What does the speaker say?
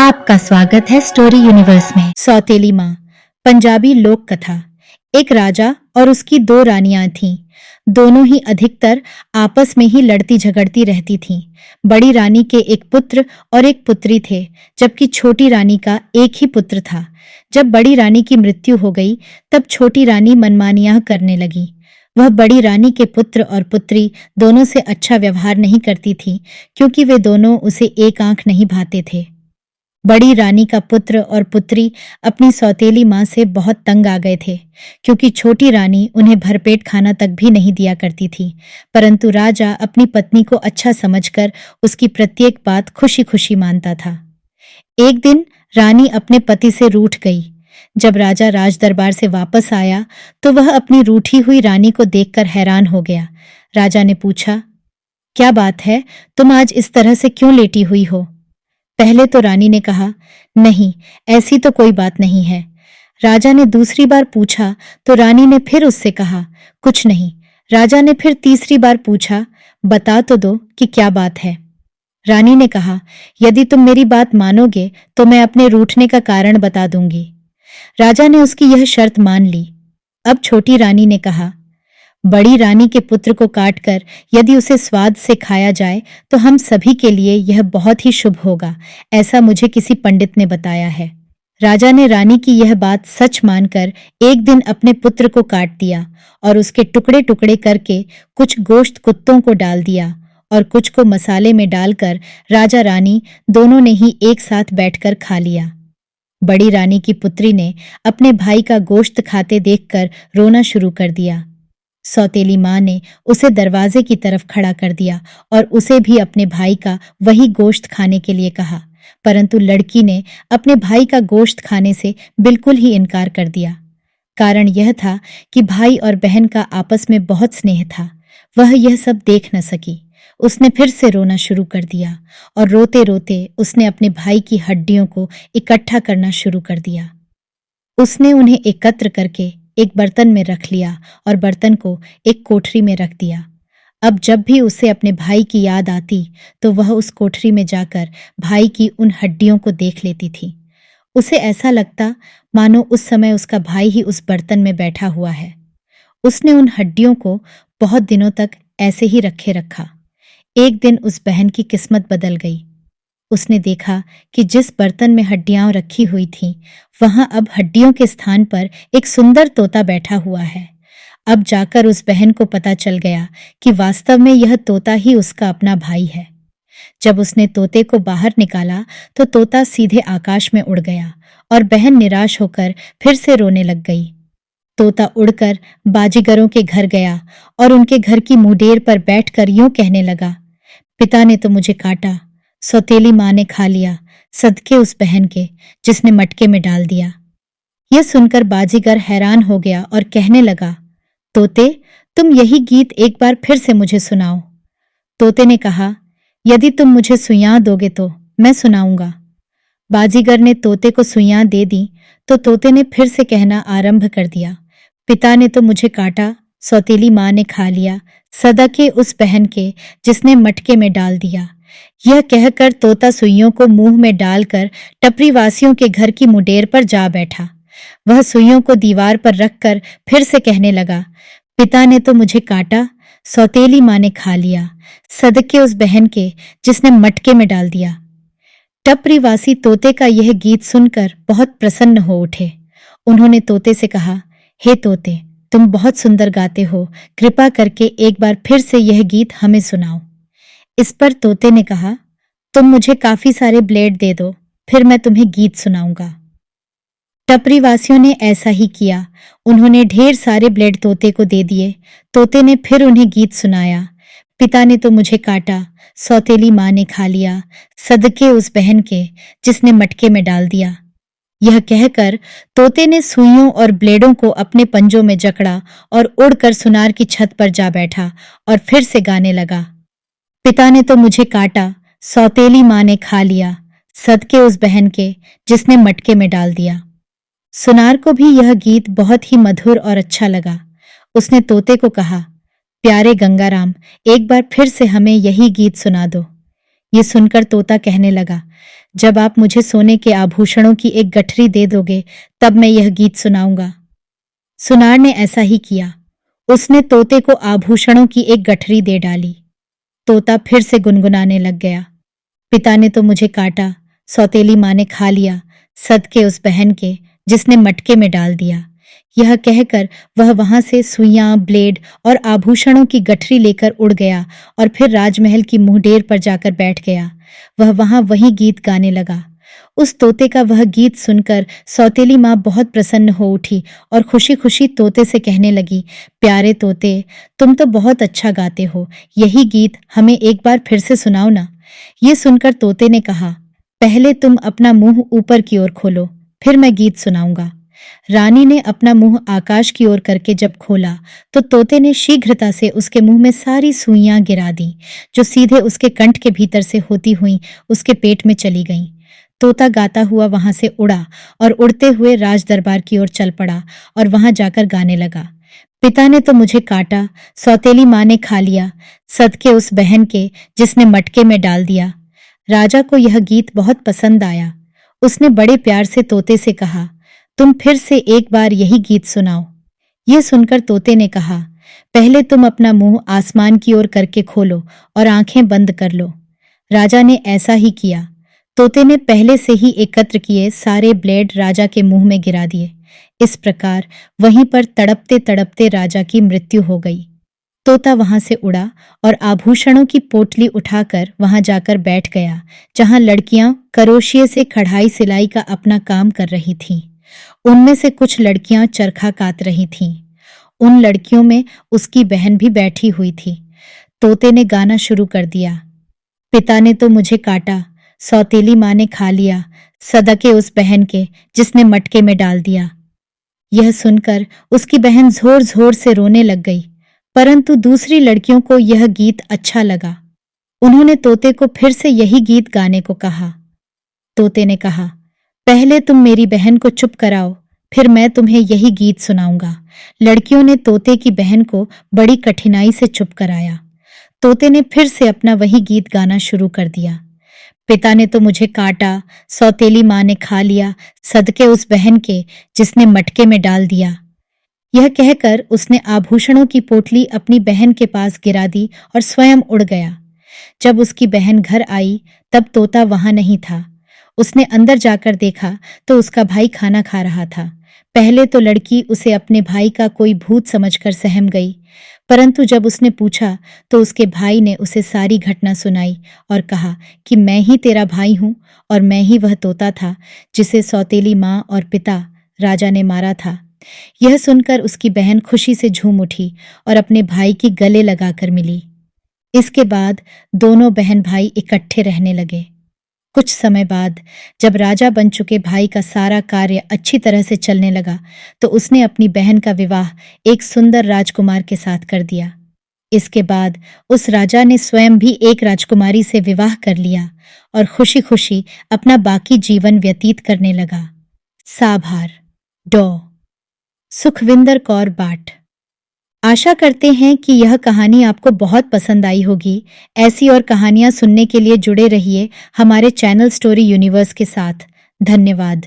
आपका स्वागत है स्टोरी यूनिवर्स में। सौतेली माँ पंजाबी लोक कथा। एक राजा और उसकी दो रानियां थीं। दोनों ही अधिकतर आपस में ही लड़ती झगड़ती रहती थीं। बड़ी रानी के एक पुत्र और एक पुत्री थे, जबकि छोटी रानी का एक ही पुत्र था। जब बड़ी रानी की मृत्यु हो गई, तब छोटी रानी मनमानियां करने लगी। वह बड़ी रानी के पुत्र और पुत्री दोनों से अच्छा व्यवहार नहीं करती थी, क्योंकि वे दोनों उसे एक आंख नहीं भाते थे। बड़ी रानी का पुत्र और पुत्री अपनी सौतेली माँ से बहुत तंग आ गए थे, क्योंकि छोटी रानी उन्हें भरपेट खाना तक भी नहीं दिया करती थी। परंतु राजा अपनी पत्नी को अच्छा समझकर उसकी प्रत्येक बात खुशी खुशी मानता था। एक दिन रानी अपने पति से रूठ गई। जब राजा राज दरबार से वापस आया, तो वह अपनी रूठी हुई रानी को देखकर हैरान हो गया। राजा ने पूछा, क्या बात है, तुम आज इस तरह से क्यों लेटी हुई हो? पहले तो रानी ने कहा, नहीं, ऐसी तो कोई बात नहीं है। राजा ने दूसरी बार पूछा तो रानी ने फिर उससे कहा, कुछ नहीं। राजा ने फिर तीसरी बार पूछा, बता तो दो कि क्या बात है। रानी ने कहा, यदि तुम मेरी बात मानोगे तो मैं अपने रूठने का कारण बता दूंगी। राजा ने उसकी यह शर्त मान ली। अब छोटी रानी ने कहा, बड़ी रानी के पुत्र को काटकर यदि उसे स्वाद से खाया जाए तो हम सभी के लिए यह बहुत ही शुभ होगा, ऐसा मुझे किसी पंडित ने बताया है। राजा ने रानी की यह बात सच मानकर एक दिन अपने पुत्र को काट दिया और उसके टुकड़े टुकड़े करके कुछ गोश्त कुत्तों को डाल दिया और कुछ को मसाले में डालकर राजा रानी दोनों ने ही एक साथ बैठकर खा लिया। बड़ी रानी की पुत्री ने अपने भाई का गोश्त खाते देखकर रोना शुरू कर दिया। सौतेली माँ ने उसे दरवाजे की तरफ खड़ा कर दिया और उसे भी अपने भाई का वही गोश्त खाने के लिए कहा, परंतु लड़की ने अपने भाई का गोश्त खाने से बिल्कुल ही इनकार कर दिया। कारण यह था कि भाई और बहन का आपस में बहुत स्नेह था। वह यह सब देख न सकी। उसने फिर से रोना शुरू कर दिया और रोते रोते उसने अपने भाई की हड्डियों को इकट्ठा करना शुरू कर दिया। उसने उन्हें एकत्र करके एक बर्तन में रख लिया और बर्तन को एक कोठरी में रख दिया। अब जब भी उसे अपने भाई की याद आती तो वह उस कोठरी में जाकर भाई की उन हड्डियों को देख लेती थी। उसे ऐसा लगता मानो उस समय उसका भाई ही उस बर्तन में बैठा हुआ है। उसने उन हड्डियों को बहुत दिनों तक ऐसे ही रखे रखा। एक दिन उस बहन की किस्मत बदल गई। उसने देखा कि जिस बर्तन में हड्डियां रखी हुई थीं, वहां अब हड्डियों के स्थान पर एक सुंदर तोता बैठा हुआ है। अब जाकर उस बहन को पता चल गया कि वास्तव में यह तोता ही उसका अपना भाई है। जब उसने तोते को बाहर निकाला तो तोता सीधे आकाश में उड़ गया और बहन निराश होकर फिर से रोने लग गई। तोता उड़कर बाजीगरों के घर गया और उनके घर की मुंडेर पर बैठकर यूं कहने लगा, पिता ने तो मुझे काटा, सौतेली माँ ने खा लिया, सदके उस बहन के जिसने मटके में डाल दिया। यह सुनकर बाजीगर हैरान हो गया और कहने लगा, तोते, तुम यही गीत एक बार फिर से मुझे सुनाओ। तोते ने कहा, यदि तुम मुझे सुइयां दोगे तो मैं सुनाऊंगा। बाजीगर ने तोते को सुइयां दे दी तो तोते ने फिर से कहना आरंभ कर दिया, पिता ने तो मुझे काटा, सौतेली माँ ने खा लिया, सदके उस बहन के जिसने मटके में डाल दिया। यह कहकर तोता सुइयों को मुंह में डालकर टपरीवासियों के घर की मुंडेर पर जा बैठा। वह सुइयों को दीवार पर रखकर फिर से कहने लगा, पिता ने तो मुझे काटा, सौतेली माँ ने खा लिया, सदके उस बहन के जिसने मटके में डाल दिया। टपरीवासी तोते का यह गीत सुनकर बहुत प्रसन्न हो उठे। उन्होंने तोते से कहा, हे तोते, तुम बहुत सुंदर गाते हो, कृपा करके एक बार फिर से यह गीत हमें सुनाओ। इस पर तोते ने कहा, तुम मुझे काफी सारे ब्लेड दे दो, फिर मैं तुम्हें गीत सुनाऊंगा। टपरीवासियों ने ऐसा ही किया। उन्होंने ढेर सारे ब्लेड तोते को दे दिए। तोते ने फिर उन्हें गीत सुनाया, पिता ने तो मुझे काटा, सौतेली माँ ने खा लिया, सदके उस बहन के जिसने मटके में डाल दिया। यह कहकर तोते ने सुइयों और ब्लेडों को अपने पंजों में जकड़ा और उड़कर सुनार की छत पर जा बैठा और फिर से गाने लगा, पिता ने तो मुझे काटा, सौतेली माँ ने खा लिया, सदके उस बहन के जिसने मटके में डाल दिया। सुनार को भी यह गीत बहुत ही मधुर और अच्छा लगा। उसने तोते को कहा, प्यारे गंगाराम, एक बार फिर से हमें यही गीत सुना दो। ये सुनकर तोता कहने लगा, जब आप मुझे सोने के आभूषणों की एक गठरी दे दोगे तब मैं यह गीत सुनाऊंगा। सुनार ने ऐसा ही किया। उसने तोते को आभूषणों की एक गठरी दे डाली। तोता फिर से गुनगुनाने लग गया। पिता ने तो मुझे काटा, सौतेली माँ ने खा लिया, सदके उस बहन के जिसने मटके में डाल दिया। यह कहकर वह वहां से सुइयां, ब्लेड और आभूषणों की गठरी लेकर उड़ गया और फिर राजमहल की मुंहडेर पर जाकर बैठ गया। वह वहां वही गीत गाने लगा। उस तोते का वह गीत सुनकर सौतेली माँ बहुत प्रसन्न हो उठी और खुशी खुशी तोते से कहने लगी, प्यारे तोते, तुम तो बहुत अच्छा गाते हो, यही गीत हमें एक बार फिर से सुनाओ ना। ये सुनकर तोते ने कहा, पहले तुम अपना मुंह ऊपर की ओर खोलो, फिर मैं गीत सुनाऊंगा। रानी ने अपना मुंह आकाश की ओर करके जब खोला तो तोते ने शीघ्रता से उसके मुंह में सारी सुइयां गिरा दी, जो सीधे उसके कंठ के भीतर से होती हुई उसके पेट में चली गईं। तोता गाता हुआ वहां से उड़ा और उड़ते हुए राज दरबार की ओर चल पड़ा और वहां जाकर गाने लगा, पिता ने तो मुझे काटा, सौतेली माँ ने खा लिया, सदके उस बहन के जिसने मटके में डाल दिया। राजा को यह गीत बहुत पसंद आया। उसने बड़े प्यार से तोते से कहा, तुम फिर से एक बार यही गीत सुनाओ। ये सुनकर तोते ने कहा, पहले तुम अपना मुंह आसमान की ओर करके खोलो और आंखें बंद कर लो। राजा ने ऐसा ही किया। तोते ने पहले से ही एकत्र किए सारे ब्लेड राजा के मुंह में गिरा दिए। इस प्रकार वहीं पर तड़पते तड़पते राजा की मृत्यु हो गई। तोता वहां से उड़ा और आभूषणों की पोटली उठाकर वहां जाकर बैठ गया, जहां लड़कियां करोशिए से कढ़ाई सिलाई का अपना काम कर रही थीं। उनमें से कुछ लड़कियां चरखा कात रही थीं। उन लड़कियों में उसकी बहन भी बैठी हुई थी। तोते ने गाना शुरू कर दिया, पिता ने तो मुझे काटा, सौतेली माँ ने खा लिया, सदके उस बहन के जिसने मटके में डाल दिया। यह सुनकर उसकी बहन जोर जोर से रोने लग गई, परंतु दूसरी लड़कियों को यह गीत अच्छा लगा। उन्होंने तोते को फिर से यही गीत गाने को कहा। तोते ने कहा, पहले तुम मेरी बहन को चुप कराओ, फिर मैं तुम्हें यही गीत सुनाऊंगा। लड़कियों ने तोते की बहन को बड़ी कठिनाई से चुप कराया। तोते ने फिर से अपना वही गीत गाना शुरू कर दिया, पिता ने तो मुझे काटा, सौतेली माँ ने खा लिया, सदके उस बहन के जिसने मटके में डाल दिया। यह कहकर उसने आभूषणों की पोटली अपनी बहन के पास गिरा दी और स्वयं उड़ गया। जब उसकी बहन घर आई तब तोता वहां नहीं था। उसने अंदर जाकर देखा तो उसका भाई खाना खा रहा था। पहले तो लड़की उसे अपने भाई का कोई भूत समझकर सहम गई, परंतु जब उसने पूछा तो उसके भाई ने उसे सारी घटना सुनाई और कहा कि मैं ही तेरा भाई हूं और मैं ही वह तोता था जिसे सौतेली माँ और पिता राजा ने मारा था। यह सुनकर उसकी बहन खुशी से झूम उठी और अपने भाई की गले लगाकर मिली। इसके बाद दोनों बहन भाई इकट्ठे रहने लगे। कुछ समय बाद जब राजा बन चुके भाई का सारा कार्य अच्छी तरह से चलने लगा तो उसने अपनी बहन का विवाह एक सुंदर राजकुमार के साथ कर दिया। इसके बाद उस राजा ने स्वयं भी एक राजकुमारी से विवाह कर लिया और खुशी खुशी अपना बाकी जीवन व्यतीत करने लगा। साभार डॉ सुखविंदर कौर बाट। आशा करते हैं कि यह कहानी आपको बहुत पसंद आई होगी। ऐसी और कहानियां सुनने के लिए जुड़े रहिए हमारे चैनल स्टोरी यूनिवर्स के साथ। धन्यवाद।